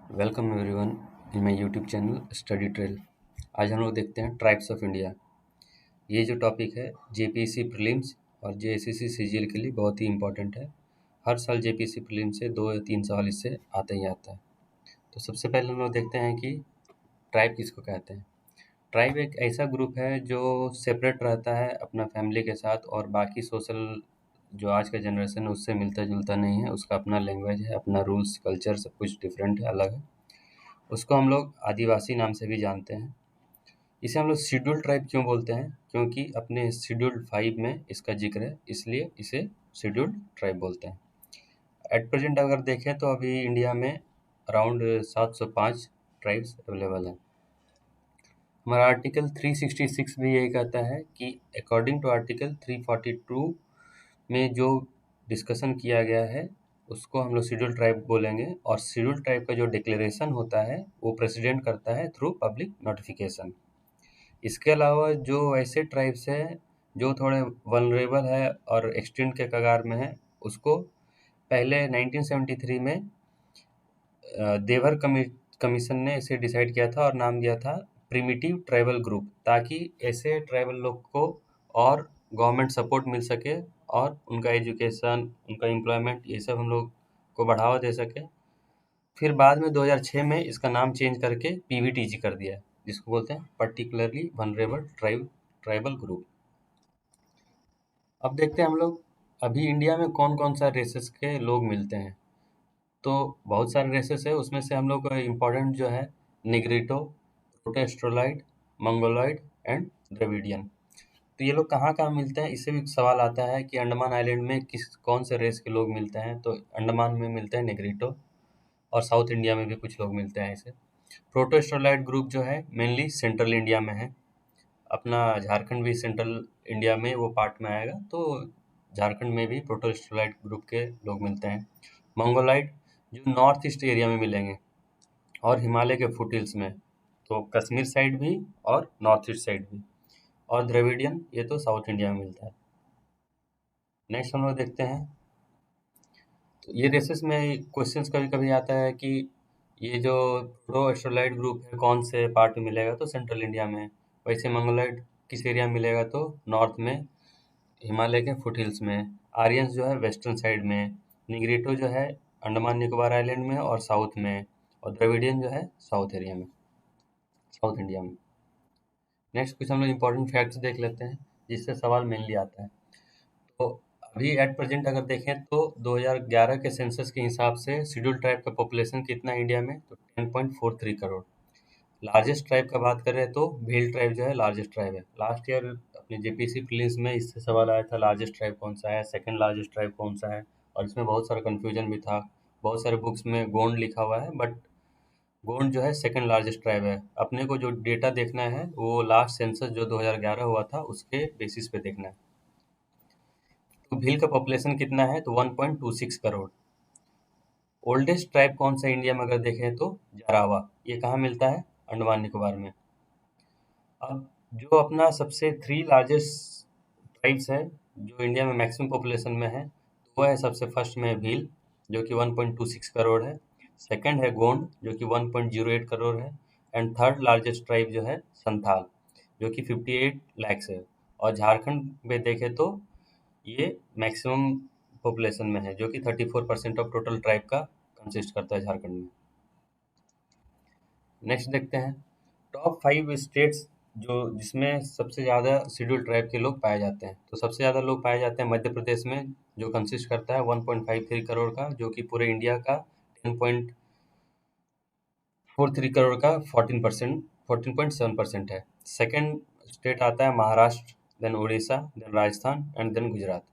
Welcome everyone in my YouTube channel study trail. आज हम लोग देखते हैं ट्राइब्स ऑफ इंडिया। ये जो टॉपिक है जेपीएससी प्रीलिम्स और जेएसएससी सीजीएल के लिए बहुत ही इम्पोर्टेंट है। हर साल जेपीएससी प्रीलिम्स से 2 या 3 सवाल इससे आता ही आता है। तो सबसे पहले हम लोग देखते हैं कि ट्राइब किसको कहते हैं। ट्राइब एक ऐसा ग्रुप है जो सेपरेट रहता है अपना फैमिली के साथ और बाकी सोशल जो आज का जनरेशन है उससे मिलता जुलता नहीं है। उसका अपना लैंग्वेज है, अपना रूल्स कल्चर सब कुछ डिफरेंट है, अलग है। उसको हम लोग आदिवासी नाम से भी जानते हैं। इसे हम लोग शेड्यूल्ड ट्राइब क्यों बोलते हैं? क्योंकि अपने शेड्यूल्ड 5 में इसका जिक्र है, इसलिए इसे शेड्यूल्ड ट्राइब बोलते हैं। एट प्रेजेंट अगर देखें तो अभी इंडिया में अराउंड 705 ट्राइब्स अवेलेबल हैं। हमारा आर्टिकल 366 भी यही कहता है कि अकॉर्डिंग टू आर्टिकल 342 में जो डिस्कशन किया गया है उसको हम लोग शेड्यूल ट्राइब बोलेंगे। और शेड्यूल ट्राइब का जो डिक्लेरेशन होता है वो प्रेसिडेंट करता है थ्रू पब्लिक नोटिफिकेशन। इसके अलावा जो ऐसे ट्राइब्स हैं जो थोड़े वल्नरेबल है और एक्सटिंक्ट के कगार में है, उसको पहले 1973 में देवर कमीशन ने इसे डिसाइड किया था और नाम दिया था प्रिमिटिव ट्राइबल ग्रुप, ताकि ऐसे ट्राइबल लोग को और गवर्नमेंट सपोर्ट मिल सके और उनका एजुकेशन, उनका एम्प्लॉयमेंट, ये सब हम लोग को बढ़ावा दे सके। फिर बाद में 2006 में इसका नाम चेंज करके पीवीटीजी कर दिया, जिसको बोलते हैं पर्टिकुलरली वनरेबल ट्राइबल ग्रुप। अब देखते हैं हम लोग अभी इंडिया में कौन कौन सा रेसेस के लोग मिलते हैं। तो बहुत सारे रेसेस है, उसमें से हम लोग का इम्पोर्टेंट जो है निग्रिटो, प्रोटोस्ट्रोलाइड, मंगोलॉइड एंड द्रविडियन। तो ये लोग कहाँ कहाँ मिलते हैं, इससे भी सवाल आता है कि अंडमान आइलैंड में कौन से रेस के लोग मिलते हैं। तो अंडमान में मिलते हैं निग्रिटो और साउथ इंडिया में भी कुछ लोग मिलते हैं ऐसे। प्रोटोस्ट्रोलाइड ग्रुप जो है मेनली सेंट्रल इंडिया में है। अपना झारखंड भी सेंट्रल इंडिया में वो पार्ट में आएगा, तो झारखंड में भी प्रोटोस्ट्रोलाइड ग्रुप के लोग मिलते हैं। मंगोलाइड जो नॉर्थ ईस्ट एरिया में मिलेंगे और हिमालय के फुटहिल्स में, तो कश्मीर साइड भी और नॉर्थ ईस्ट साइड भी। और द्रविडियन ये तो साउथ इंडिया में मिलता है। नेक्स्ट हम लोग देखते हैं, तो ये रेसेस में क्वेश्चंस कभी कभी आता है कि ये जो प्रोटोस्ट्रोलाइड ग्रुप है कौन से पार्ट में मिलेगा, तो सेंट्रल इंडिया में। वैसे मंगोलाइड किस एरिया में मिलेगा, तो नॉर्थ में, हिमालय के फुटहिल्स में। आर्यंस जो है वेस्टर्न साइड में। निग्रिटो जो है अंडमान निकोबार आइलैंड में और साउथ में। और द्रविडियन जो है साउथ एरिया में, साउथ इंडिया में। नेक्स्ट कुछ हम लोग इंपॉर्टेंट फैक्ट्स देख लेते हैं जिससे सवाल मेनली आता है। तो अभी एट प्रेजेंट अगर देखें तो 2011 के सेंसस के हिसाब से शेड्यूल ट्राइब का पॉपुलेशन कितना है इंडिया में, तो 10.43 करोड़। लार्जेस्ट ट्राइब का बात करें तो भील ट्राइब जो है लार्जेस्ट ट्राइब है। लास्ट ईयर अपने जेपीसी प्रीलिम्स में इससे सवाल आया था लार्जेस्ट ट्राइब कौन सा है, सेकंड लार्जेस्ट ट्राइब कौन सा है, और इसमें बहुत सारा कन्फ्यूजन भी था। बहुत सारे बुक्स में गोंड लिखा हुआ है, बट गोंड जो है सेकंड लार्जेस्ट ट्राइब है। अपने को जो डेटा देखना है वो लास्ट सेंसस जो 2011 हुआ था उसके बेसिस पे देखना है। तो भील का पॉपुलेशन कितना है, तो 1.26 करोड़। ओल्डेस्ट ट्राइब कौन सा इंडिया में अगर देखें तो जारावा। ये कहाँ मिलता है, अंडमान निकोबार में। अब जो अपना सबसे 3 लार्जेस्ट ट्राइब्स है जो इंडिया में मैक्सिमम पॉपुलेशन में है, तो वो है सबसे फर्स्ट में है भील जो कि 1.26 करोड़ है। सेकंड है गोंड जो कि 1.08 करोड़ है। एंड थर्ड लार्जेस्ट ट्राइब जो है संथाल जो कि 58 लैक्स है। और झारखंड में देखें तो ये मैक्सिमम पॉपुलेशन में है जो कि 34% ऑफ टोटल ट्राइब का कंसिस्ट करता है झारखंड में। नेक्स्ट देखते हैं टॉप 5 स्टेट्स जो जिसमें सबसे ज़्यादा शेड्यूल ट्राइब के लोग पाए जाते हैं। तो सबसे ज़्यादा लोग पाए जाते हैं मध्य प्रदेश में जो कंसिस्ट करता है 1.53 करोड़ का, जो कि पूरे इंडिया का 10.43 करोड़ का 14.7% है। सेकेंड स्टेट आता है Maharashtra, then Orissa, then Rajasthan and then Gujarat.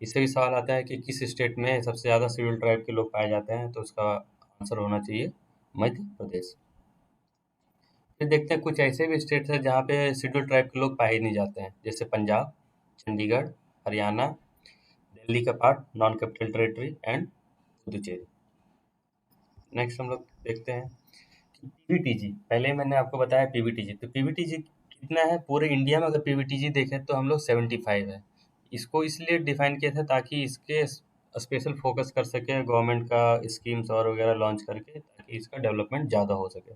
इससे भी सवाल आता है कि किस स्टेट में सबसे ज़्यादा शेड्यूल ट्राइब के लोग पाए जाते हैं, तो उसका आंसर होना चाहिए मध्य प्रदेश। फिर देखते हैं कुछ ऐसे भी स्टेट्स हैं जहाँ पे शेड्यूल ट्राइब के लोग पाए ही नहीं जाते हैं, जैसे पंजाब, चंडीगढ़, हरियाणा, दिल्ली का part, non capital territory and Puducherry. Next हम लोग देखते हैं कि पीवीटीजी। पहले मैंने आपको बताया पीवीटीजी, तो पीवीटीजी कितना है पूरे इंडिया में। अगर पीवीटीजी देखें तो हम लोग 75 है। इसको इसलिए डिफाइन किया था ताकि इसके स्पेशल फोकस कर सके गवर्नमेंट का स्कीम्स और वगैरह लॉन्च करके, ताकि इसका डेवलपमेंट ज़्यादा हो सके।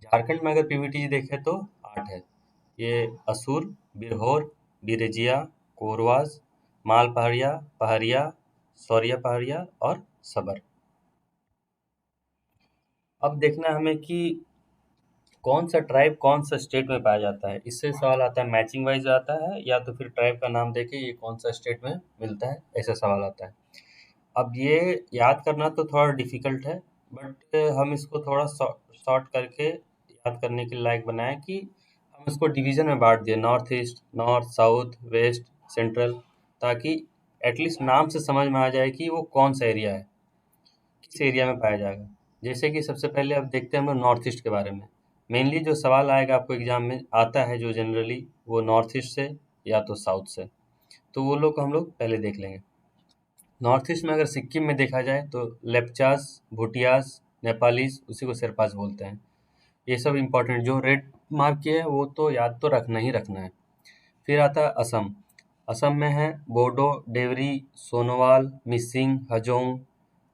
झारखंड में अगर पीवीटी देखें तो 8 है। ये असुर, बिरहोर, बिरजिया, कोरवास, माल पहाड़िया, पहाड़िया, सौरिया पहाड़िया और सबर। अब देखना है हमें कि कौन सा ट्राइब कौन सा स्टेट में पाया जाता है। इससे सवाल आता है, मैचिंग वाइज आता है, या तो फिर ट्राइब का नाम देके ये कौन सा स्टेट में मिलता है, ऐसा सवाल आता है। अब ये याद करना तो थोड़ा डिफिकल्ट है, बट हम इसको थोड़ा शॉर्ट करके याद करने के लायक बनाएं कि हम इसको डिवीजन में बांट दिए, north east, north, south, west, central, ताकि एटलीस्ट नाम से समझ में आ जाए कि वो कौन सा एरिया है, किस एरिया में पाया जाएगा। जैसे कि सबसे पहले अब देखते हैं हम लोग नॉर्थ ईस्ट के बारे में। मेनली जो सवाल आएगा आपको एग्जाम में आता है जो जनरली, वो नॉर्थ ईस्ट से या तो साउथ से, तो वो लोग हम लोग पहले देख लेंगे। नॉर्थ ईस्ट में अगर सिक्किम में देखा जाए तो लेप्चास, भूटियास, नेपालीज, उसी को शेरपास बोलते हैं। ये सब इम्पोर्टेंट जो रेड मार्क किए हैं वो तो याद तो रखना ही रखना है। फिर आता है असम। असम में है बोडो, डेवरी, सोनोवाल, मिसिंग, हजोंग,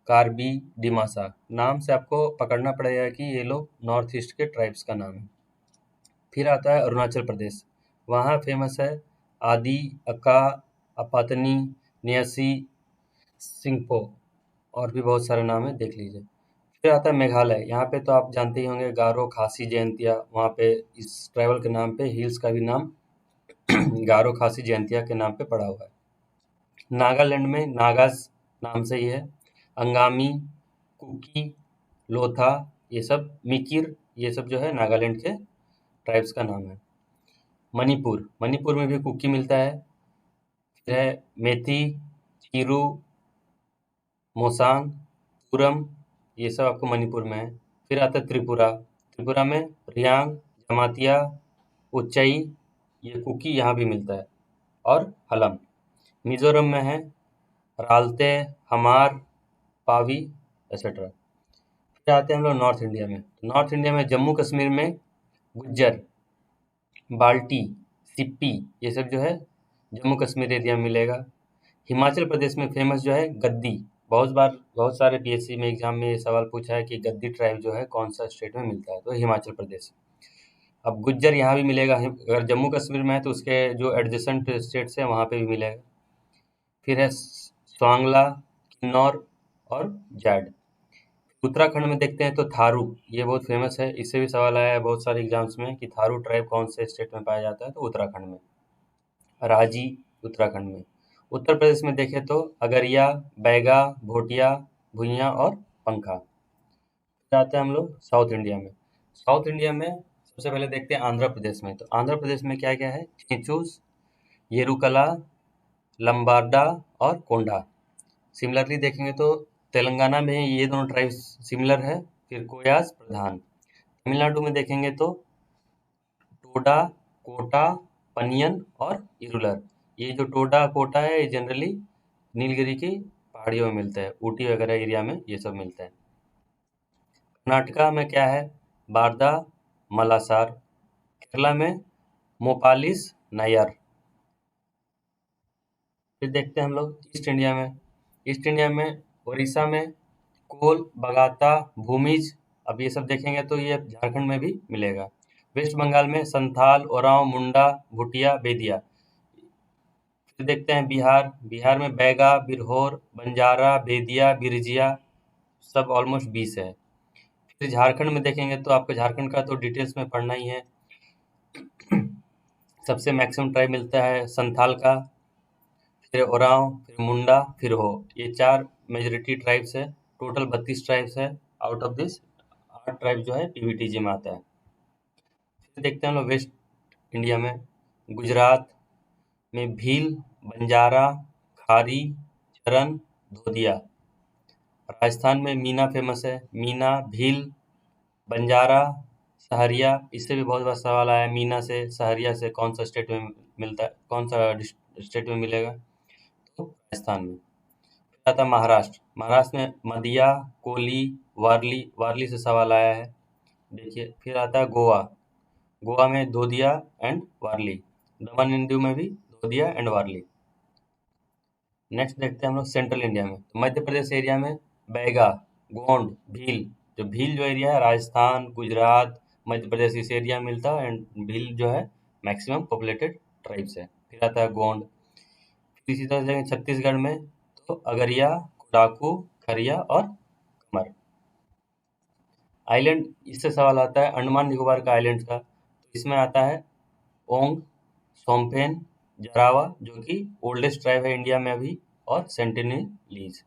कार्बी, डिमासा। नाम से आपको पकड़ना पड़ेगा कि ये लोग नॉर्थ ईस्ट के ट्राइब्स का नाम है। फिर आता है अरुणाचल प्रदेश। वहाँ फेमस है आदि, अका, अपातनी, नियसी, सिंगपो, और भी बहुत सारे नाम है, देख लीजिए। फिर आता है मेघालय। यहाँ पे तो आप जानते ही होंगे, गारो, खासी, जयंतिया। वहाँ पे इस ट्राइबल के नाम पे हिल्स का भी नाम गारो, खासी, जयंतिया के नाम पे पड़ा हुआ है। नागालैंड में नागास नाम से ही है। अंगामी, कुकी, लोथा, ये सब, मिकिर, ये सब जो है नागालैंड के ट्राइब्स का नाम है। मणिपुर, मणिपुर में भी कुकी मिलता है। फिर है मेथी, चिरू, मोसांग, पुरम, ये सब आपको मणिपुर में है। फिर आता है त्रिपुरा। त्रिपुरा में रियांग, जमातिया, उच्चई, ये कुकी यहाँ भी मिलता है, और हलम। मिजोरम में है रालते, हमार, पावी, एक्सेट्रा। फिर आते हैं हम लोग नॉर्थ इंडिया में। नॉर्थ इंडिया में जम्मू कश्मीर में गुज्जर, बाल्टी, सिप्पी, ये सब जो है जम्मू कश्मीर एरिया में मिलेगा। हिमाचल प्रदेश में फेमस जो है गद्दी। बहुत बार बहुत सारे पीएससी में एग्जाम में ये सवाल पूछा है कि गद्दी ट्राइब जो है कौन सा स्टेट में मिलता है, तो हिमाचल प्रदेश। अब गुज्जर यहाँ भी मिलेगा, अगर जम्मू कश्मीर में है तो उसके जो एडजेसेंट स्टेट्स हैं वहाँ पे भी मिलेगा। फिर है स्वांगला, किन्नौर और जाट। उत्तराखंड में देखते हैं तो थारू, ये बहुत फेमस है, इससे भी सवाल आया है बहुत सारे एग्जाम्स में कि थारू ट्राइब कौन से स्टेट में पाया जाता है, तो उत्तराखंड में। राजी, उत्तराखंड में। उत्तर प्रदेश में देखें तो अगरिया, बैगा, भोटिया, भुइयां और पंखा। फिर आते हैं हम लोग साउथ इंडिया में। साउथ इंडिया में सबसे पहले देखते हैं आंध्र प्रदेश में। तो आंध्र प्रदेश में क्या क्या है, चेंचूस, येरुकला, लंबार्डा और कोंडा। सिमिलरली देखेंगे तो तेलंगाना में ये दोनों ट्राइब्स सिमिलर है। फिर कोयास, प्रधान। तमिलनाडु में देखेंगे तो टोडा, कोटा, पनियन और इरुलर। ये जो टोडा कोटा है ये जनरली नीलगिरी की पहाड़ियों में मिलता है, ऊटी वगैरह एरिया में ये सब मिलता है। कर्नाटका में क्या है, बारदा, मलासार। केरला में मोपालिस, नायर। फिर देखते हैं हम लोग ईस्ट इंडिया में। ईस्ट इंडिया में उड़ीसा में कोल, बगाता, भूमिज। अब ये सब देखेंगे तो ये झारखंड में भी मिलेगा। वेस्ट बंगाल में संथाल, ओरांव, मुंडा, भूटिया, बेदिया। फिर देखते हैं बिहार। बिहार में बैगा, बिरहोर, बंजारा, बेदिया, बिरजिया, सब ऑलमोस्ट 20 है। फिर झारखंड में देखेंगे तो आपको झारखंड का तो डिटेल्स में पढ़ना ही है। सबसे मैक्सिमम ट्राइब मिलता है संथाल का, फिर ओरांव, फिर मुंडा, फिर हो। ये 4 मेजोरिटी ट्राइब्स है। टोटल 32 ट्राइब्स है। आउट ऑफ दिस 8 ट्राइब जो है पीवीटीजी में आता है। फिर देखते हैं हम लोग वेस्ट इंडिया में। गुजरात में भील, बंजारा, खारी, चरण, धोदिया। राजस्थान में मीना फेमस है। मीना, भील, बंजारा, सहरिया। इससे भी बहुत बार सवाल आया है, मीना से, सहरिया से कौन सा स्टेट में मिलता है, कौन सा स्टेट में मिलेगा, तो राजस्थान में। फिर आता है महाराष्ट्र। महाराष्ट्र में मदिया, कोली, वारली। वारली से सवाल आया है, देखिए। फिर आता है गोवा। गोवा में धोदिया and Warli. Daman and Diu में भी धोदिया एंड वारली। नेक्स्ट देखते हैं हम लोग सेंट्रल इंडिया में। तो मध्य प्रदेश एरिया में बैगा, गोंड, भील। भील जो एरिया है राजस्थान, गुजरात, मध्य प्रदेश इस एरिया में मिलता है, एंड भील जो है मैक्सिमम पॉपुलेटेड ट्राइब्स है। फिर आता है गोंड। फिर इसी तरह से छत्तीसगढ़ में तो अगरिया, कोडाकू, खरिया और कमर। आइलैंड, इससे सवाल आता है अंडमान निकोबार का आइलैंड का। तो इसमें आता है ओंग, सोमपेन, जरावा जो कि ओल्डेस्ट ट्राइब है इंडिया में अभी, और सेंटिनलीज।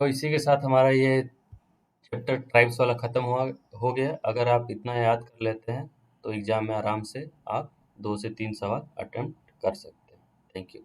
तो इसी के साथ हमारा ये चैप्टर ट्राइब्स वाला खत्म हुआ हो गया। अगर आप इतना याद कर लेते हैं तो एग्जाम में आराम से आप 2 से 3 सवाल अटेम्प्ट कर सकते हैं। Thank you.